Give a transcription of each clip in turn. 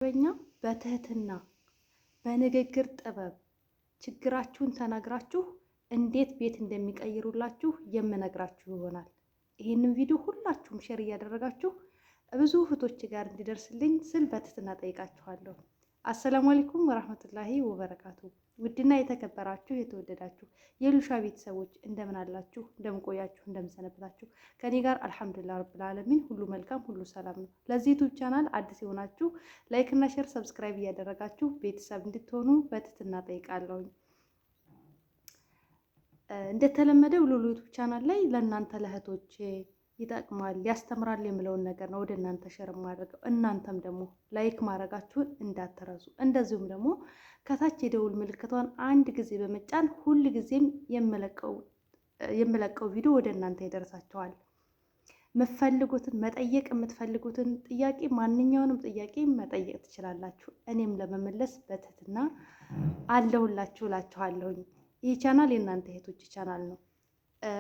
በኛ በትህትና በንግግር ጥበብ ችግራችሁን ተናግራችሁ እንዴት ቤት እንደሚቀይሩላችሁ የምነግራችሁ ይሆናል። ይህንን ቪዲዮ ሁላችሁም ሼር እያደረጋችሁ ብዙ እህቶች ጋር እንዲደርስልኝ ስል በትህትና ጠይቃችኋለሁ። አሰላሙ አለይኩም ወራህመቱላሂ ወበረካቱ። ውድና የተከበራችሁ የተወደዳችሁ የሉሻ ቤተሰቦች እንደምን አላችሁ? እንደምን ቆያችሁ? እንደምን ሰነበታችሁ? ከኔ ጋር አልሐምዱሊላህ ረብል ዓለሚን ሁሉ መልካም ሁሉ ሰላም ነው። ለዚህ ዩቲዩብ ቻናል አዲስ የሆናችሁ ላይክ እና ሼር ሰብስክራይብ እያደረጋችሁ ቤተሰብ እንድትሆኑ በትህትና ጠይቃለሁ። እንደተለመደው ሉሉ ዩቲዩብ ቻናል ላይ ለእናንተ ለእህቶቼ ይጠቅማል ያስተምራል የምለውን ነገር ነው ወደ እናንተ ሼር ማድረገው። እናንተም ደግሞ ላይክ ማድረጋችሁን እንዳትረሱ። እንደዚሁም ደግሞ ከታች የደውል ምልክቷን አንድ ጊዜ በመጫን ሁል ጊዜም የምለቀው ቪዲዮ ወደ እናንተ ይደርሳችኋል። መጠየቅ የምትፈልጉትን ጥያቄ ማንኛውንም ጥያቄ መጠየቅ ትችላላችሁ። እኔም ለመመለስ በትህትና አለሁላችሁ እላችኋለሁኝ። ይህ ቻናል የእናንተ እህቶች ቻናል ነው።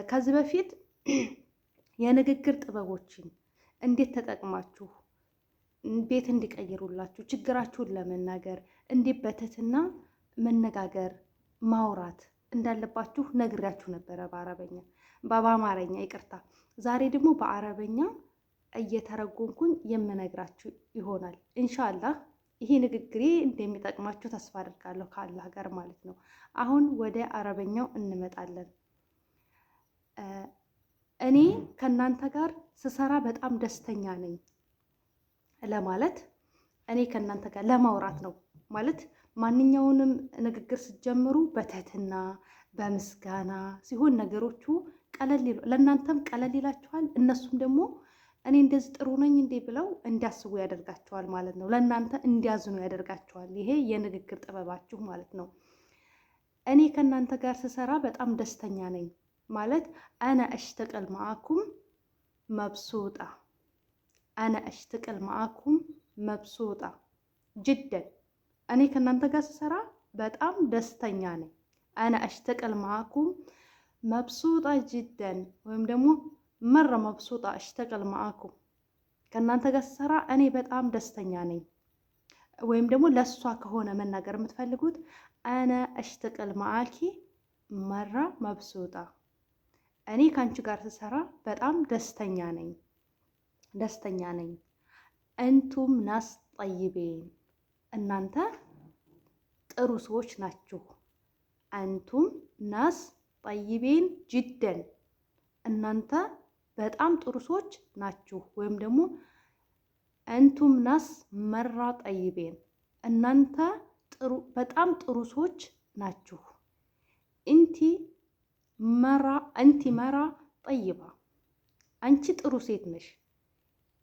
ከዚህ በፊት የንግግር ጥበቦችን እንዴት ተጠቅማችሁ ቤት እንዲቀይሩላችሁ ችግራችሁን ለመናገር እንዴት በትህትና መነጋገር ማውራት እንዳለባችሁ ነግሬያችሁ ነበረ። በአማርኛ ይቅርታ። ዛሬ ደግሞ በአረበኛ እየተረጎምኩኝ የምነግራችሁ ይሆናል ኢንሻአላህ። ይሄ ንግግሬ እንደሚጠቅማችሁ ተስፋ አድርጋለሁ ከአላህ ጋር ማለት ነው። አሁን ወደ አረበኛው እንመጣለን። እኔ ከእናንተ ጋር ስሰራ በጣም ደስተኛ ነኝ ለማለት እኔ ከእናንተ ጋር ለማውራት ነው ማለት። ማንኛውንም ንግግር ስትጀምሩ በትህትና በምስጋና ሲሆን ነገሮቹ ለእናንተም ቀለል ይላችኋል፣ እነሱም ደግሞ እኔ እንደዚህ ጥሩ ነኝ እንዴ ብለው እንዲያስቡ ያደርጋቸዋል ማለት ነው። ለእናንተ እንዲያዝኑ ያደርጋቸዋል። ይሄ የንግግር ጥበባችሁ ማለት ነው። እኔ ከእናንተ ጋር ስሰራ በጣም ደስተኛ ነኝ ማለት አነ አሽተቀል ማአኩም መብሱጣ፣ አነ አሽተቀል ማአኩም መብሱጣ ጅደን። እኔ ከእናንተ ጋር ስሰራ በጣም ደስተኛ ነኝ። አነ አሽተቀል ማአኩም መብሱጣ ጅደን፣ ወይም ደግሞ መረ መብሱጣ አሽተቀል ማአኩም። ከእናንተ ጋር ስሰራ እኔ በጣም ደስተኛ ነኝ። ወይም ደግሞ ለእሷ ከሆነ መናገር የምትፈልጉት አነ አሽተቀል ማአኪ መራ መብሱጣ፣ እኔ ከአንቺ ጋር ስሰራ በጣም ደስተኛ ነኝ። እንቱም ናስ ጠይቤን፣ እናንተ ጥሩ ሰዎች ናችሁ። አንቱም ናስ ጠይቤን ጅደን፣ እናንተ በጣም ጥሩ ሰዎች ናችሁ። ወይም ደግሞ አንቱም ናስ መራ ጠይቤን፣ እናንተ በጣም ጥሩ ሰዎች ናችሁ። እንቲ መራ ጠይባ፣ አንቺ ጥሩ ሴት ነሽ።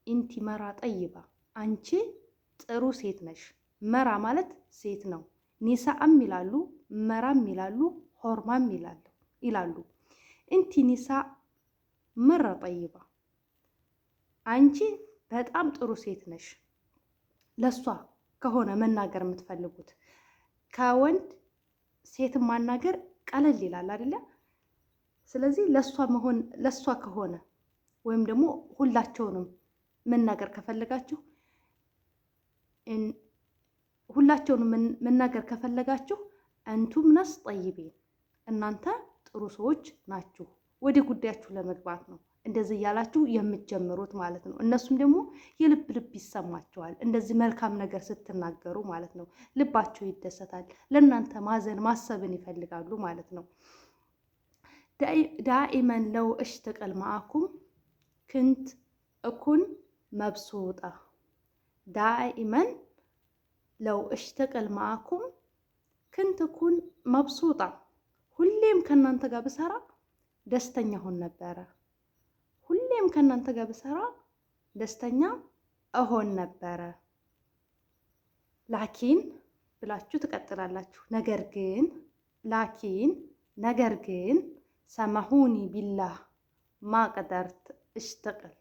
እንቲ መራ ጠይባ፣ አንቺ ጥሩ ሴት ነሽ። መራ ማለት ሴት ነው። ኒሳም ይላሉ፣ መራም ይላሉ፣ ሆርማም ይላሉ። እንቲ ኒሳ መራ ጠይባ፣ አንቺ በጣም ጥሩ ሴት ነሽ። ለሷ ከሆነ መናገር የምትፈልጉት ከወንድ ሴት ማናገር ቀለል ይላል አይደለ? ስለዚህ ለሷ ከሆነ ወይም ደግሞ ሁላቸውንም መናገር ከፈለጋችሁ አንቱም ናስ ጠይቤን፣ እናንተ ጥሩ ሰዎች ናችሁ። ወደ ጉዳያችሁ ለመግባት ነው እንደዚህ እያላችሁ የምትጀምሩት ማለት ነው። እነሱም ደግሞ የልብ ይሰማቸዋል እንደዚህ መልካም ነገር ስትናገሩ ማለት ነው። ልባቸው ይደሰታል። ለእናንተ ማዘን ማሰብን ይፈልጋሉ ማለት ነው። ዳኢመን ለው እሽተቀል ማአኩም ክንት እኩን መብሱጣ፣ ዳኢመን ለው እሽተቀል ማአኩም ክንት እኩን መብሱጣ፣ ሁሌም ከእናንተ ጋር ብሰራ ደስተኛ ሆን ነበረ። ሁሌም ከእናንተ ጋር ብሰራ ደስተኛ እሆን ነበረ። ላኪን ብላችሁ ትቀጥላላችሁ። ነገር ግን ሰመሁኒ ቢላህ ማቅደርት እሽተቅል፣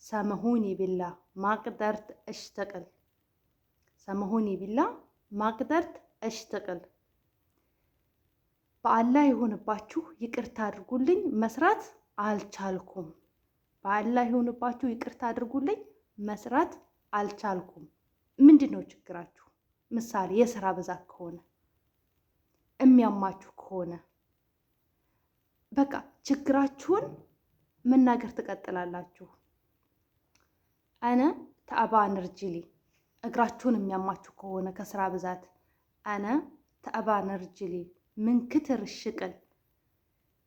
ሰመሁኒ ቢላህ ማቅደርት እሽተቅል፣ ሰመሁኒ ቢላህ ማቅደርት እሽተቅል። በአላህ ይሁንባችሁ ይቅርታ አድርጉልኝ መስራት አልቻልኩም። በአላህ ይሁንባችሁ ይቅርታ አድርጉልኝ መስራት አልቻልኩም። ምንድን ነው ችግራችሁ? ምሳሌ የስራ ብዛት ከሆነ የሚያማችሁ ከሆነ በቃ ችግራችሁን መናገር ትቀጥላላችሁ። አነ ተአባን ርጅሊ እግራችሁን የሚያማችሁ ከሆነ ከስራ ብዛት አነ ተአባን ርጅሊ ምን ክትር ሽቅል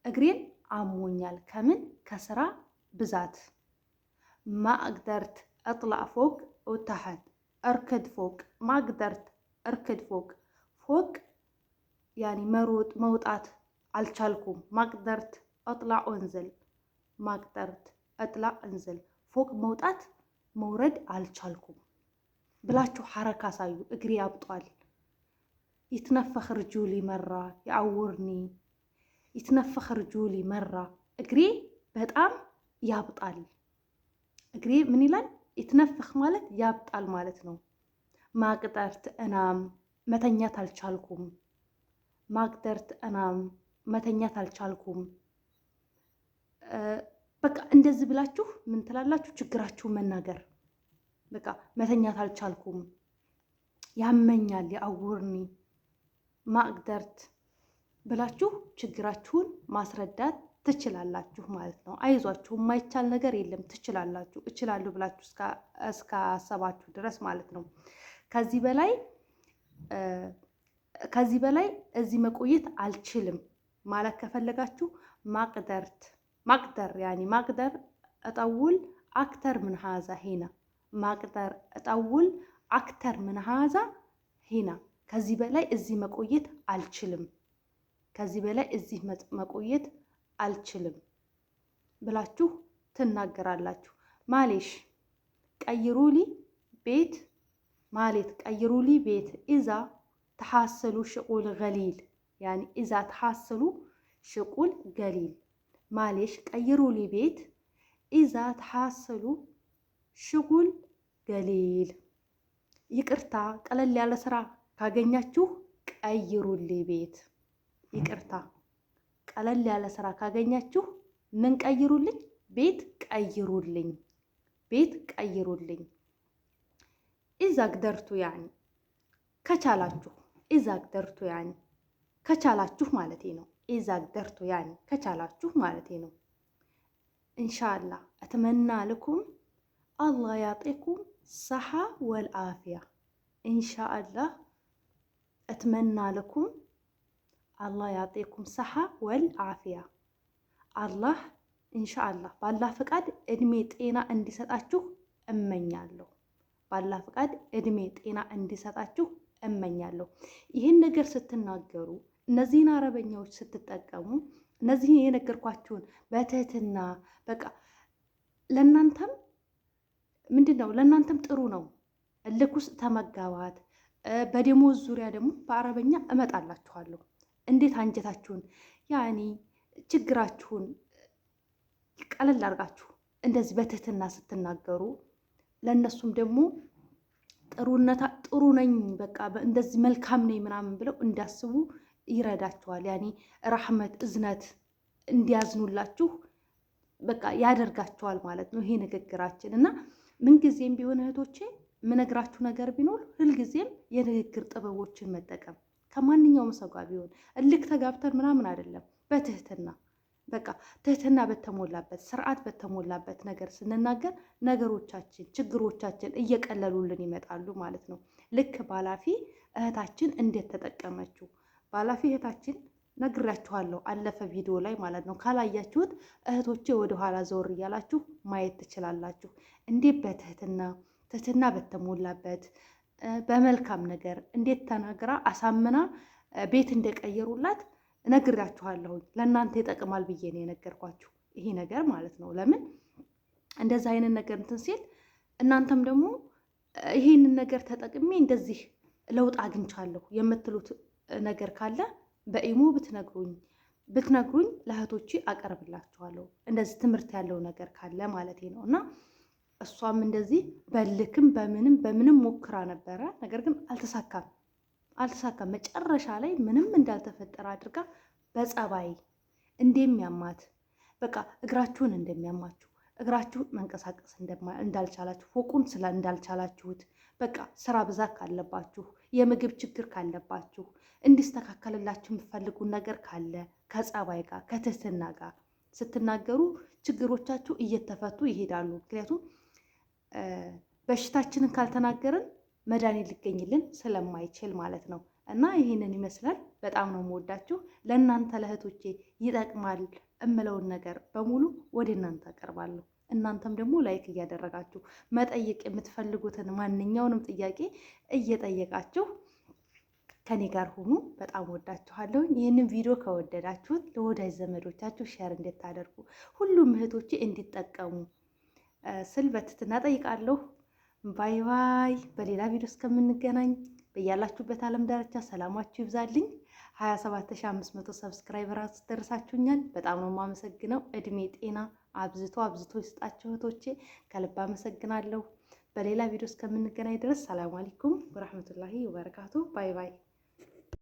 እግሬን አሞኛል። ከምን ከስራ ብዛት ማቅደርት እጥላዕ ፎቅ ወታሐት እርክድ ፎቅ ማቅደርት እርክድ ፎቅ ፎቅ ያኒ መሮጥ መውጣት አልቻልኩም። ማቅደርት እጥላዕ ወንዝል ማቅደርት እጥላዕ እንዝል ፎቅ መውጣት መውረድ አልቻልኩም ብላችሁ ሐረካ ሳዩ። እግሬ ያብጧል። ይትነፈኽ ርጁሊ መራ ያዕውርኒ ይትነፈኽ ርጁሊ መራ እግሬ በጣም ያብጣል። እግሬ ምን ይላል? ይትነፈኽ ማለት ያብጣል ማለት ነው። ማቅደርት እናም መተኛት አልቻልኩም። ማቅደርት እናም መተኛት አልቻልኩም። በቃ እንደዚህ ብላችሁ ምን ትላላችሁ? ችግራችሁ መናገር። በቃ መተኛት አልቻልኩም፣ ያመኛል፣ ያዕውርኒ ማቅደርት ብላችሁ ችግራችሁን ማስረዳት ትችላላችሁ ማለት ነው። አይዟችሁ፣ የማይቻል ነገር የለም። ትችላላችሁ። እችላለሁ ብላችሁ እስካሰባችሁ ድረስ ማለት ነው። ከዚህ በላይ እዚህ መቆየት አልችልም ማለት ከፈለጋችሁ ማቅደርት ማቅደር ያኒ ማቅደር እጠውል አክተር ምን ሀዛ ሂና ማቅደር እጠውል አክተር ምን ሀዛ ሂና ከዚህ በላይ እዚህ መቆየት አልችልም፣ ከዚህ በላይ እዚህ መቆየት አልችልም ብላችሁ ትናገራላችሁ። ማሌሽ ቀይሩሊ ቤት ማለት ቀይሩሊ ቤት ኢዛ ተሐሰሉ ሽቁል ገሊል ያኒ ኢዛ ተሐሰሉ ሽቁል ገሊል ማሌሽ ቀይሩሊ ቤት ኢዛ ተሐሰሉ ሽጉል ገሊል ይቅርታ ቀለል ያለ ስራ ካገኛችሁ ቀይሩልኝ ቤት። ይቅርታ ቀለል ያለ ስራ ካገኛችሁ ምን ቀይሩልኝ? ቤት ቀይሩልኝ፣ ቤት ቀይሩልኝ። ኢዛ ቅደርቱ ያኒ ከቻላችሁ፣ ኢዛ ቅደርቱ ያኒ ከቻላችሁ ማለቴ ነው። ኢዛ ቅደርቱ ያኒ ከቻላችሁ ማለቴ ነው። ኢንሻአላህ አተመና ለኩም አላህ ያጤኩም ሰሓ ወልአፊያ። ኢንሻአላህ አትመና ለኩም አላህ ያጤኩም ሰሓ ወልአፊያ። አላህ ኢንሻአላህ ባላህ ፍቃድ እድሜ ጤና እንዲሰጣችሁ እመኛለሁ። ባላህ ፍቃድ እድሜ ጤና እንዲሰጣችሁ እመኛለሁ። ይህን ነገር ስትናገሩ፣ እነዚህን አረበኛዎች ስትጠቀሙ፣ እነዚህን የነገርኳችሁን በትህትና በቃ ለእናንተም ምንድነው ለእናንተም ጥሩ ነው። እልክ ውስጥ ተመጋባት። በደሞዝ ዙሪያ ደግሞ በአረበኛ እመጣላችኋለሁ። እንዴት አንጀታችሁን ያኒ ችግራችሁን ቀለል አድርጋችሁ እንደዚህ በትህትና ስትናገሩ ለእነሱም ደግሞ ጥሩ ነኝ በቃ እንደዚህ መልካም ነኝ ምናምን ብለው እንዲያስቡ ይረዳችኋል። ያኒ ረሕመት እዝነት እንዲያዝኑላችሁ በቃ ያደርጋችኋል ማለት ነው ይሄ ንግግራችን። እና ምንጊዜም ቢሆን እህቶቼ ምነግራችሁ ነገር ቢኖር ሁልጊዜም የንግግር ጥበቦችን መጠቀም ከማንኛውም ሰው ጋር ቢሆን እልክ ተጋብተን ምናምን አይደለም። በትህትና በቃ ትህትና በተሞላበት ስርዓት በተሞላበት ነገር ስንናገር ነገሮቻችን፣ ችግሮቻችን እየቀለሉልን ይመጣሉ ማለት ነው። ልክ ባላፊ እህታችን እንዴት ተጠቀመችው። ባላፊ እህታችን ነግራችኋለሁ አለፈ ቪዲዮ ላይ ማለት ነው። ካላያችሁት እህቶቼ ወደኋላ ዘወር እያላችሁ ማየት ትችላላችሁ። እንዴት ትህትና በተሞላበት በመልካም ነገር እንዴት ተናግራ አሳምና ቤት እንደቀየሩላት ነግራችኋለሁ። ለእናንተ ይጠቅማል ብዬ ነው የነገርኳችሁ ይሄ ነገር ማለት ነው። ለምን እንደዛ አይነት ነገር እንትን ሲል እናንተም ደግሞ ይሄንን ነገር ተጠቅሜ እንደዚህ ለውጥ አግኝቻለሁ የምትሉት ነገር ካለ በኢሞ ብትነግሩኝ ለእህቶቼ አቀርብላችኋለሁ። እንደዚህ ትምህርት ያለው ነገር ካለ ማለት ነው። እና እሷም እንደዚህ በልክም በምንም ሞክራ ነበረ። ነገር ግን አልተሳካም። መጨረሻ ላይ ምንም እንዳልተፈጠረ አድርጋ በጸባይ እንደሚያማት በቃ እግራችሁን እንደሚያማችሁ እግራችሁን መንቀሳቀስ እንዳልቻላችሁ ፎቁን እንዳልቻላችሁት በቃ ስራ ብዛት ካለባችሁ፣ የምግብ ችግር ካለባችሁ፣ እንዲስተካከልላችሁ የምትፈልጉ ነገር ካለ ከጸባይ ጋር ከትህትና ጋር ስትናገሩ ችግሮቻችሁ እየተፈቱ ይሄዳሉ። ምክንያቱም በሽታችንን ካልተናገርን መድኃኒት ሊገኝልን ስለማይችል ማለት ነው። እና ይህንን ይመስላል። በጣም ነው የምወዳችሁ። ለእናንተ ለእህቶቼ ይጠቅማል እምለውን ነገር በሙሉ ወደ እናንተ አቀርባለሁ። እናንተም ደግሞ ላይክ እያደረጋችሁ መጠየቅ የምትፈልጉትን ማንኛውንም ጥያቄ እየጠየቃችሁ ከኔ ጋር ሁኑ። በጣም ወዳችኋለሁ። ይህንን ቪዲዮ ከወደዳችሁት ለወዳጅ ዘመዶቻችሁ ሼር እንድታደርጉ ሁሉም እህቶቼ እንዲጠቀሙ ስል በትህትና ጠይቃለሁ። ባይ ባይ። በሌላ ቪዲዮ እስከምንገናኝ በያላችሁበት ዓለም ዳርቻ ሰላማችሁ ይብዛልኝ። 27500 ሰብስክራይበር ደርሳችሁኛል። በጣም ነው የማመሰግነው። እድሜ ጤና አብዝቶ ይስጣችሁ እህቶቼ፣ ከልብ አመሰግናለሁ። በሌላ ቪዲዮ እስከምንገናኝ ድረስ ሰላም አለይኩም ወራህመቱላሂ ወበረካቱ። ባይ ባይ።